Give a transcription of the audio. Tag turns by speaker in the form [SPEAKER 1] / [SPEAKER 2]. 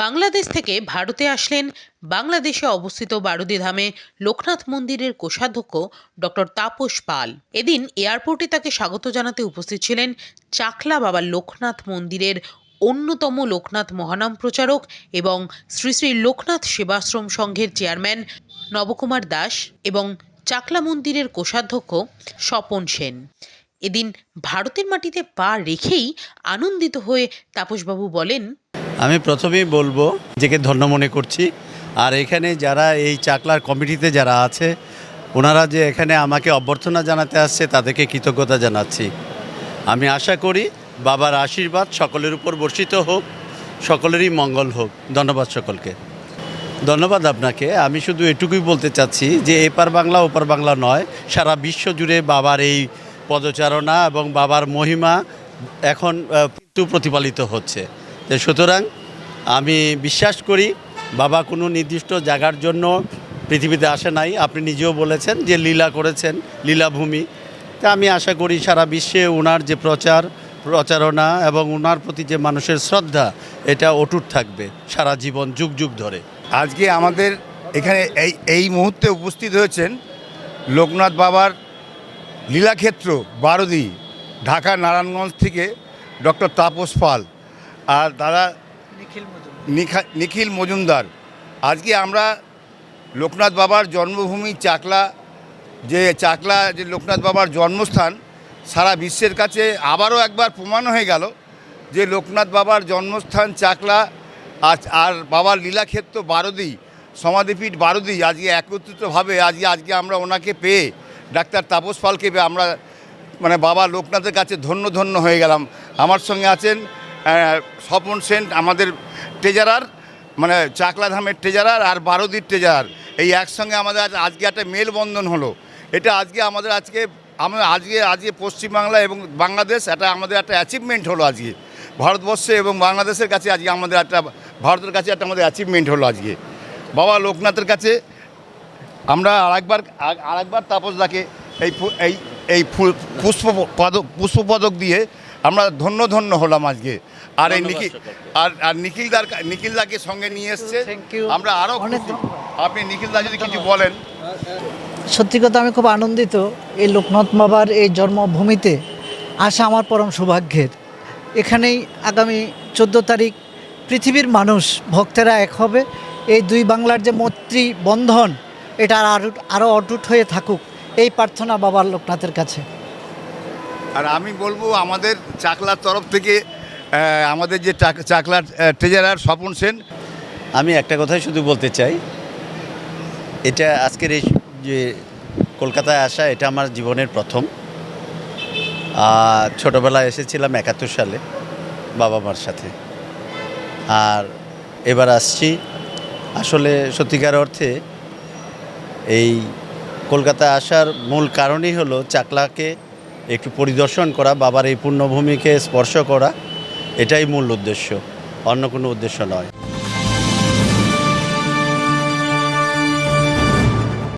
[SPEAKER 1] বাংলাদেশ থেকে ভারতে আসলেন বাংলাদেশে অবস্থিত বারুদি ধামে লোকনাথ মন্দিরের কোষাধ্যক্ষ ডক্টর তাপস পাল। এদিন এয়ারপোর্টে তাকে স্বাগত জানাতে উপস্থিত ছিলেন চাকলা বাবা লোকনাথ মন্দিরের অন্যতম লোকনাথ মহানাম প্রচারক এবং শ্রী শ্রী লোকনাথ সেবাশ্রম সংঘের চেয়ারম্যান নবকুমার দাস এবং চাকলা মন্দিরের কোষাধ্যক্ষ স্বপন সেন। এদিন ভারতের মাটিতে পা রেখেই আনন্দিত হয়ে তাপসবাবু বলেন,
[SPEAKER 2] আমি প্রথমেই বলবো নিজেকে ধন্য মনে করছি। আর এখানে যারা এই চাকলার কমিটিতে যারা আছে ওনারা যে এখানে আমাকে অভ্যর্থনা জানাতে আসছে তাদেরকে কৃতজ্ঞতা জানাচ্ছি। আমি আশা করি বাবার আশীর্বাদ সকলের উপর বর্ষিত হোক, সকলেরই মঙ্গল হোক। ধন্যবাদ সকলকে। ধন্যবাদ আপনাকে। আমি শুধু এটুকুই বলতে চাচ্ছি যে এপার বাংলা ওপার বাংলা নয়, সারা বিশ্ব জুড়ে বাবার এই পদচারণা এবং বাবার মহিমা এখন প্রতিপালিত হচ্ছে। সুতরাং আমি বিশ্বাস করি বাবা কোনো নির্দিষ্ট জায়গার জন্য পৃথিবীতে আসে নাই। আপনি নিজেও বলেছেন যে লীলা করেছেন, লীলাভূমি। তা আমি আশা করি সারা বিশ্বে ওনার যে প্রচারণা এবং ওনার প্রতি যে মানুষের শ্রদ্ধা এটা অটুট থাকবে সারা জীবন, যুগ যুগ ধরে।
[SPEAKER 3] আজকে আমাদের এখানে এই মুহূর্তে উপস্থিত হয়েছেন লোকনাথ বাবার লীলাক্ষেত্র বারুদি, ঢাকা নারায়ণগঞ্জ থেকে ডক্টর তাপস পাল আর দাদা নিখিল মজুমদার। আজকে আমরা লোকনাথ বাবার জন্মভূমি চাকলা যে লোকনাথ বাবার জন্মস্থান, সারা বিশ্বের কাছে আবারও একবার প্রমাণ হয়ে গেল যে লোকনাথ বাবার জন্মস্থান চাকলা আর বাবার লীলাক্ষেত্র বারুদি, সমাধিপীঠ বারুদি আজকে একত্রিতভাবে আজকে আমরা ওনাকে পেয়ে, ডাক্তার তাপস পালকে পেয়ে আমরা বাবা লোকনাথের কাছে ধন্য হয়ে গেলাম। আমার সঙ্গে আছেন স্বপন সেন, আমাদের ট্রেজারার, চাকলা ধামের ট্রেজারার আর বারুদির ট্রেজারার। এই একসঙ্গে আমাদের আজকে একটা মেলবন্ধন হলো। এটা আজকে পশ্চিমবাংলা এবং বাংলাদেশ আমাদের একটা অ্যাচিভমেন্ট হলো। আজকে ভারতবর্ষে এবং বাংলাদেশের কাছে ভারতের কাছে আমাদের অ্যাচিভমেন্ট হলো। আজকে বাবা লোকনাথের কাছে আমরা আরেকবার তাপসদাকে এই পুষ্পপদক দিয়ে আমরা ধন্য হলাম আজকে। আর এই নিখিলদাকে সঙ্গে নিয়ে এসছে, আমরা আরও আপনি নিখিলদা যদি কিছু বলেন।
[SPEAKER 4] সত্যি কথা, আমি খুব আনন্দিত এই লোকনাথ বাবার এই জন্মভূমিতে আসা আমার পরম সৌভাগ্যের। এখানেই আগামী 14 তারিখ পৃথিবীর মানুষ ভক্তেরা এক হবে। এই দুই বাংলার যে মৈত্রী বন্ধন এটা আরও অটুট হয়ে থাকুক, এই প্রার্থনা বাবার লোকনাথের কাছে।
[SPEAKER 3] আর আমি বলবো আমাদের চাকলার তরফ থেকে আমাদের যে চাকলার ট্রেজারার স্বপন সেন,
[SPEAKER 2] আমি একটা কথাই শুধু বলতে চাই, এটা আজকের এই যে কলকাতায় আসা এটা আমার জীবনের প্রথম। ছোটোবেলায় এসেছিলাম 71 সালে বাবা মার সাথে, আর এবার আসছি। আসলে সত্যিকার অর্থে এই কলকাতায় আসার মূল কারণই হলো চাকলাকে একটু পরিদর্শন করা, বাবার এই পুণ্যভূমিকে স্পর্শ করা। এটাই মূল উদ্দেশ্য, অন্য কোনো উদ্দেশ্য নয়।